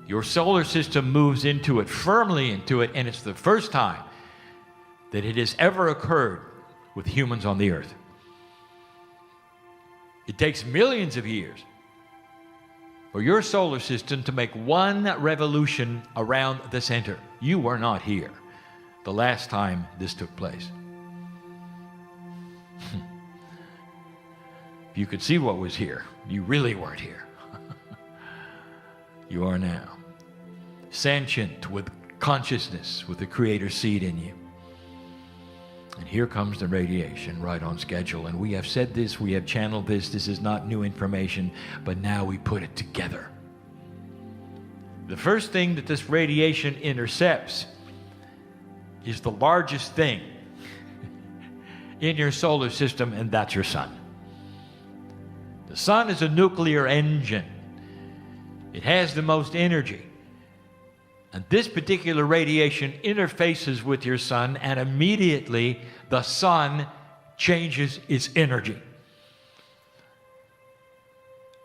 Your solar system moves into it, firmly into it, and it's the first time that it has ever occurred with humans on the earth. It takes millions of years for your solar system to make one revolution around the center. You were not here the last time this took place. If you could see what was here, you really weren't here. You are now. Sentient with consciousness, with the Creator seed in you. And here comes the radiation right on schedule. And we have said this, we have channeled this. This is not new information, but now we put it together. The first thing that this radiation intercepts is the largest thing in your solar system, and that's your sun. The sun is a nuclear engine. It has the most energy. And this particular radiation interfaces with your sun, and immediately the sun changes its energy.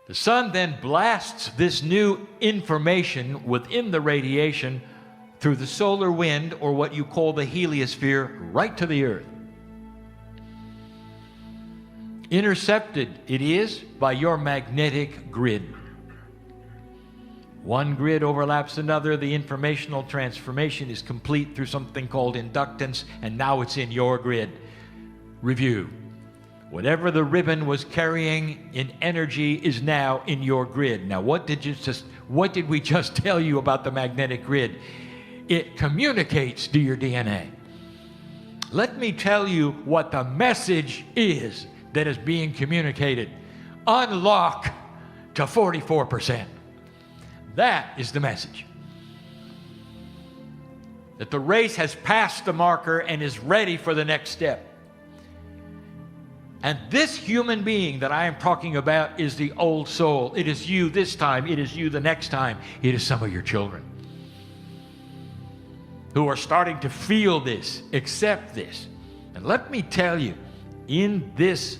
The sun then blasts this new information within the radiation through the solar wind, or what you call the heliosphere, right to the earth. Intercepted it is by your magnetic grid. One grid overlaps another. The informational transformation is complete through something called inductance, and now it's in your grid. Review. Whatever the ribbon was carrying in energy is now in your grid. Now, what did we just tell you about the magnetic grid? It communicates to your DNA. Let me tell you what the message is that is being communicated. Unlock to 44%. That is the message. That the race has passed the marker and is ready for the next step. And this human being that I am talking about is the old soul. It is you this time. It is you the next time. It is some of your children who are starting to feel this, accept this. And let me tell you, in this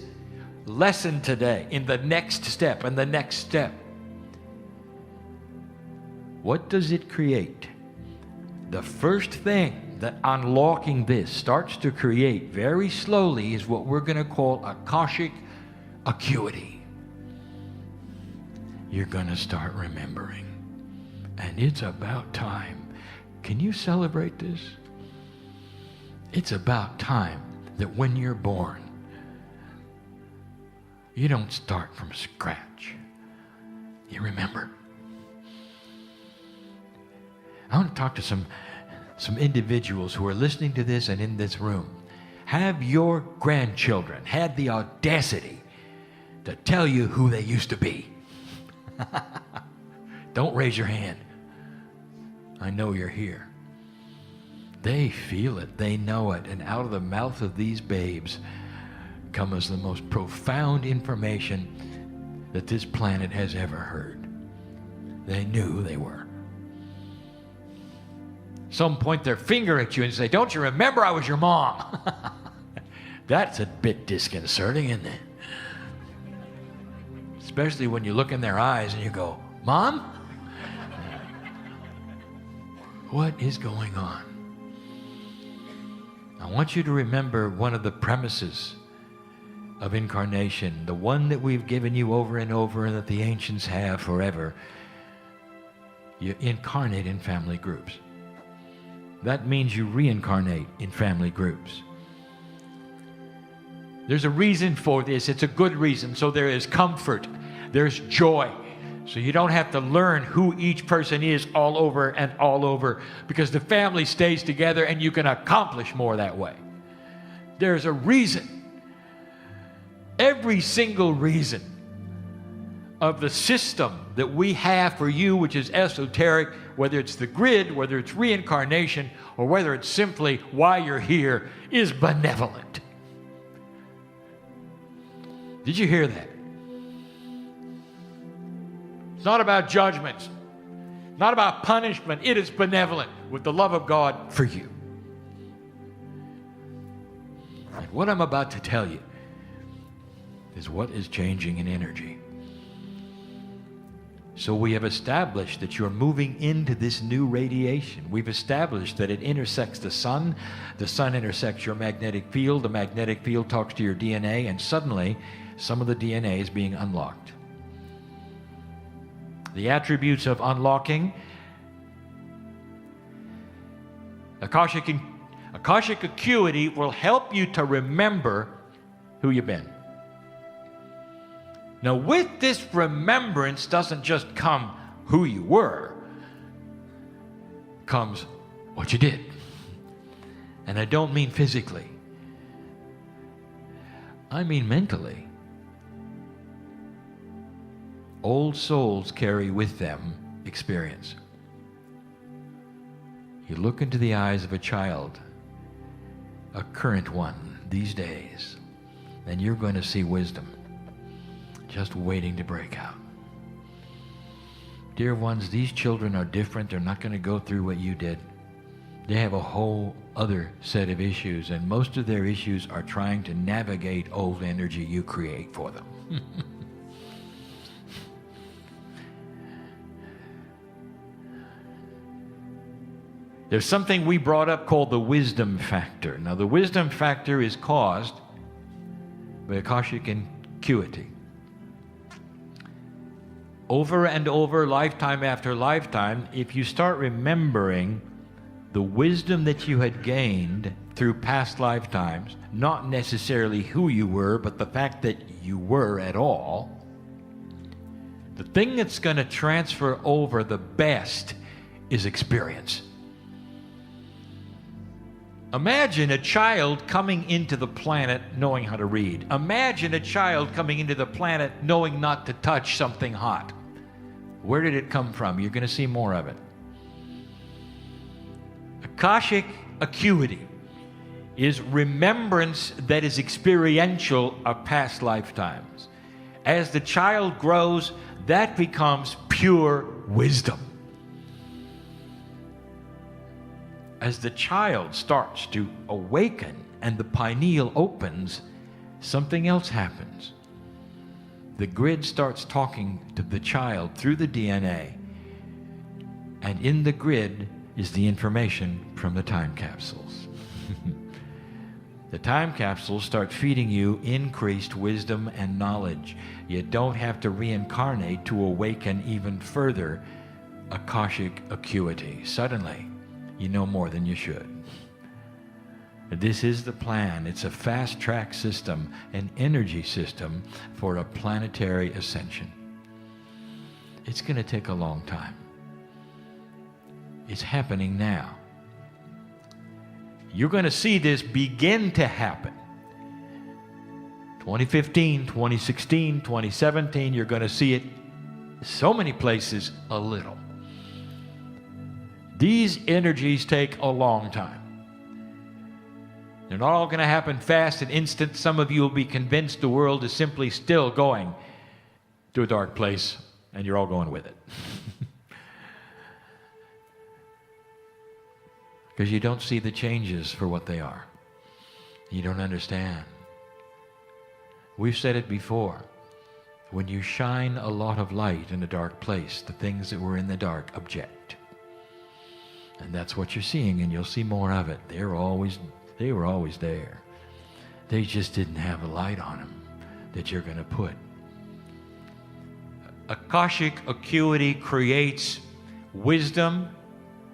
lesson today, in the next step, what does it create? The first thing that unlocking this starts to create very slowly is what we're going to call Akashic acuity. You're going to start remembering. And it's about time. Can you celebrate this? It's about time that when you're born, you don't start from scratch. You remember. I want to talk to some individuals who are listening to this and in this room. Have your grandchildren had the audacity to tell you who they used to be? Don't raise your hand. I know you're here. They feel it. They know it. And out of the mouth of these babes comes the most profound information that this planet has ever heard. They knew who they were. Some point their finger at you and say, "Don't you remember I was your mom?" That's a bit disconcerting, isn't it? Especially when you look in their eyes and you go, "Mom? What is going on?" I want you to remember one of the premises of incarnation, the one that we've given you over and over and that the ancients have forever. You incarnate in family groups. That means you reincarnate in family groups. There's a reason for this. It's a good reason. So there is comfort. There's joy. So you don't have to learn who each person is all over, because the family stays together and you can accomplish more that way. There's a reason. Every single reason of the system that we have for you, which is esoteric, whether it's the grid, whether it's reincarnation, or whether it's simply why you're here, is benevolent. Did you hear that? It's not about judgments, not about punishment. It is benevolent with the love of God for you. And what I'm about to tell you is what is changing in energy. So we have established that you're moving into this new radiation. We've established that it intersects the sun intersects your magnetic field, the magnetic field talks to your DNA, and suddenly some of the DNA is being unlocked. The attributes of unlocking: Akashic acuity will help you to remember who you've been. Now, with this remembrance doesn't just come who you were, comes what you did. And I don't mean physically, I mean mentally. Old souls carry with them experience. You look into the eyes of a child, a current one these days, and you're going to see wisdom just waiting to break out. Dear ones, these children are different. They're not going to go through what you did. They have a whole other set of issues, and most of their issues are trying to navigate old energy you create for them. There's something we brought up called the wisdom factor. Now, the wisdom factor is caused by Akashic acuity. Over and over, lifetime after lifetime, if you start remembering the wisdom that you had gained through past lifetimes, not necessarily who you were, but the fact that you were at all, the thing that's going to transfer over the best is experience. Imagine a child coming into the planet knowing how to read. Imagine a child coming into the planet knowing not to touch something hot. Where did it come from? You're going to see more of it. Akashic acuity is remembrance that is experiential of past lifetimes. As the child grows, that becomes pure wisdom. As the child starts to awaken and the pineal opens, something else happens. The grid starts talking to the child through the DNA, and in the grid is the information from the time capsules. The time capsules start feeding you increased wisdom and knowledge. You don't have to reincarnate to awaken even further Akashic acuity. Suddenly, you know more than you should. This is the plan. It's a fast-track system, an energy system for a planetary ascension. It's going to take a long time. It's happening now. You're going to see this begin to happen. 2015, 2016, 2017, you're going to see it so many places a little. These energies take a long time. They're not all going to happen fast and instant. Some of you will be convinced the world is simply still going to a dark place, and you're all going with it. Because you don't see the changes for what they are. You don't understand. We've said it before. When you shine a lot of light in a dark place, the things that were in the dark object. And that's what you're seeing, and you'll see more of it. They were always there. They just didn't have a light on them that you're going to put. Akashic acuity creates wisdom,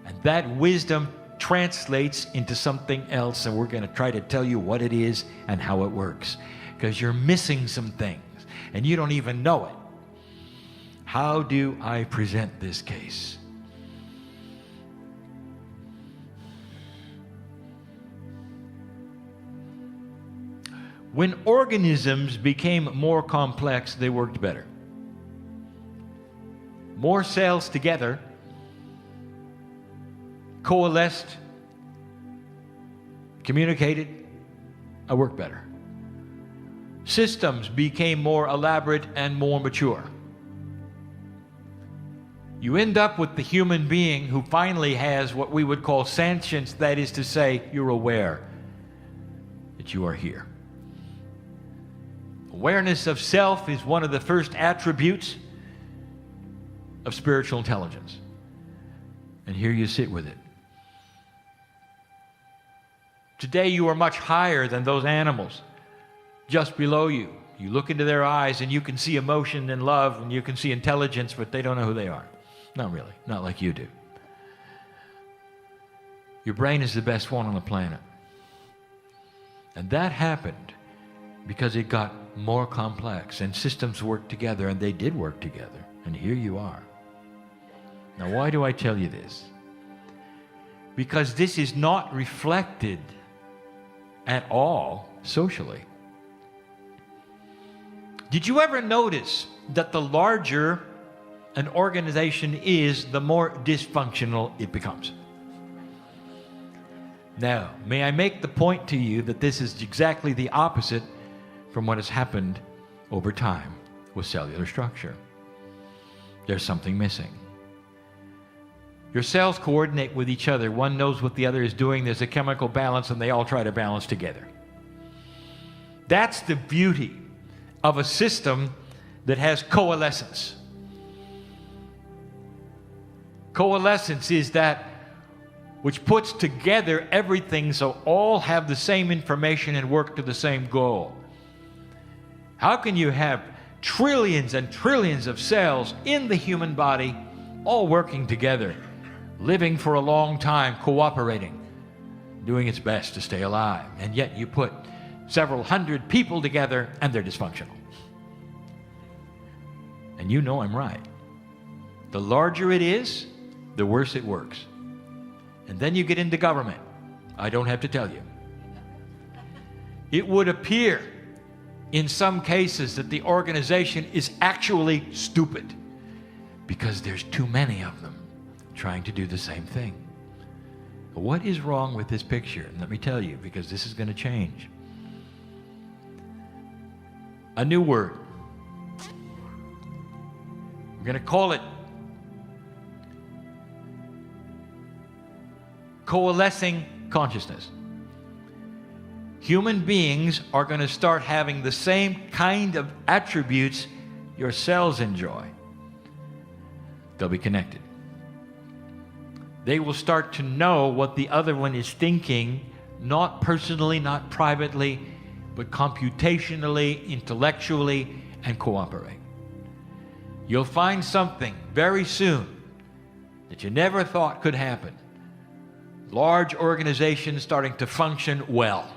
and that wisdom translates into something else, and we're going to try to tell you what it is and how it works, because you're missing some things, and you don't even know it. How do I present this case? When organisms became more complex, they worked better. More cells together coalesced, communicated, worked better. Systems became more elaborate and more mature. You end up with the human being who finally has what we would call sentience, that is to say, you're aware that you are here. Awareness of self is one of the first attributes of spiritual intelligence. And here you sit with it. Today you are much higher than those animals just below you. You look into their eyes and you can see emotion and love and you can see intelligence, but they don't know who they are. Not really, not like you do. Your brain is the best one on the planet. And that happened because it got more complex and systems worked together, and they did work together. And here you are. Now, why do I tell you this? Because this is not reflected at all socially. Did you ever notice that the larger an organization is, the more dysfunctional it becomes? Now, may I make the point to you that this is exactly the opposite from what has happened over time with cellular structure. There's something missing. Your cells coordinate with each other. One knows what the other is doing. There's a chemical balance, and they all try to balance together. That's the beauty of a system that has coalescence. Coalescence is that which puts together everything so all have the same information and work to the same goal. How can you have trillions and trillions of cells in the human body all working together, living for a long time, cooperating, doing its best to stay alive, and yet you put several hundred people together and they're dysfunctional? And you know I'm right. The larger it is, the worse it works. And then you get into government. I don't have to tell you. It would appear in some cases that the organization is actually stupid because there's too many of them trying to do the same thing. What is wrong with this picture? And let me tell you, because this is going to change. A new word. We're going to call it coalescing consciousness. Human beings are going to start having the same kind of attributes your cells enjoy. They'll be connected. They will start to know what the other one is thinking, not personally, not privately, but computationally, intellectually, and cooperate. You'll find something very soon that you never thought could happen. Large organizations starting to function well.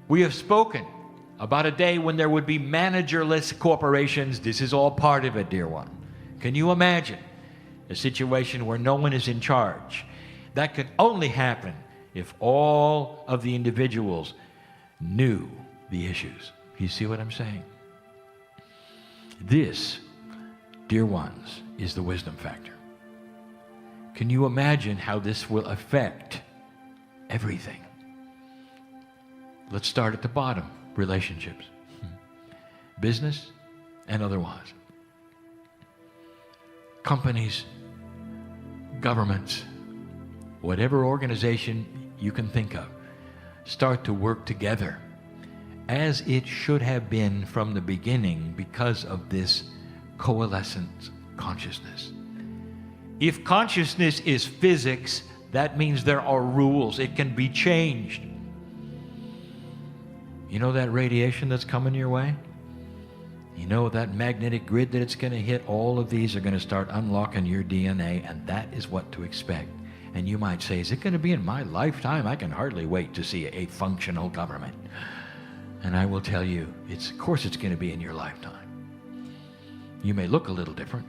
We have spoken about a day when there would be managerless corporations. This is all part of it, dear one. Can you imagine a situation where no one is in charge? That could only happen if all of the individuals knew the issues. You see what I'm saying? This, dear ones, is the wisdom factor. Can you imagine how this will affect everything? Let's start at the bottom. Relationships. Business and otherwise. Companies, governments, whatever organization you can think of, start to work together as it should have been from the beginning because of this coalescent consciousness. If consciousness is physics, that means there are rules. It can be changed. You know that radiation that's coming your way? You know that magnetic grid that it's going to hit? All of these are going to start unlocking your DNA, and that is what to expect. And you might say, is it going to be in my lifetime? I can hardly wait to see a functional government. And I will tell you, of course it's going to be in your lifetime. You may look a little different.